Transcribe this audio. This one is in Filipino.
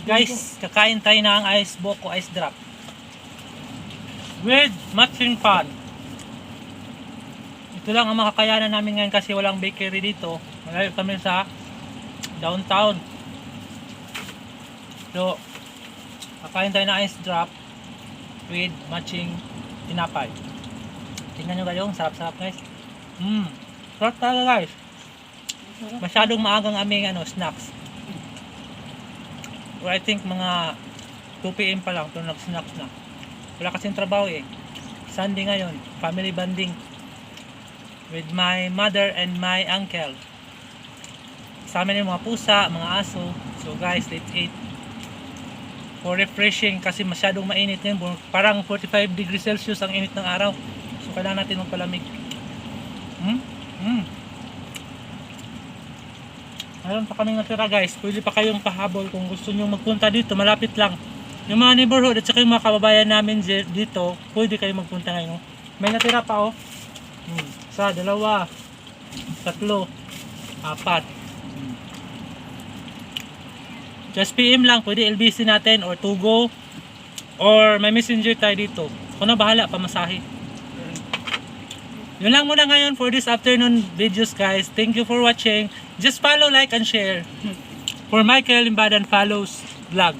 Guys, kakain tayo ng ice boko ice drop with matching pan. Ito lang ang makakayanan namin ngayon kasi walang bakery dito. Malayo kami sa downtown. So, kakain tayo ng ice drop with matching tinapay. Tingnan nyo kayo, sarap-sarap guys. Sarap talaga guys. Masyadong maagang aming snacks. Or I think mga 2 PM pa lang ito nag-snacks na. Wala kasing trabaho eh. Sunday ngayon, family bonding with my mother and my uncle. Sa amin yung mga pusa, mga aso. So guys, let's eat. For refreshing kasi masyadong mainit ngayon. Parang 45 degrees Celsius ang init ng araw. So kailangan natin magpalamig. Meron pa kaming natira guys. Pwede pa kayong pahabol kung gusto nyo magpunta dito. Malapit lang. Yung mga neighborhood at saka yung mga kababayan namin dito, pwede kayo magpunta ngayon. May natira pa oh. 1, 2, 3, 4. Just PM lang. Pwede LBC natin or Tugo. Or may messenger tayo dito. Kung na bahala, pamasahe. Yun lang muna ngayon for this afternoon videos guys. Thank you for watching. Just follow, like, and share. For Michael Imbadan follows vlog.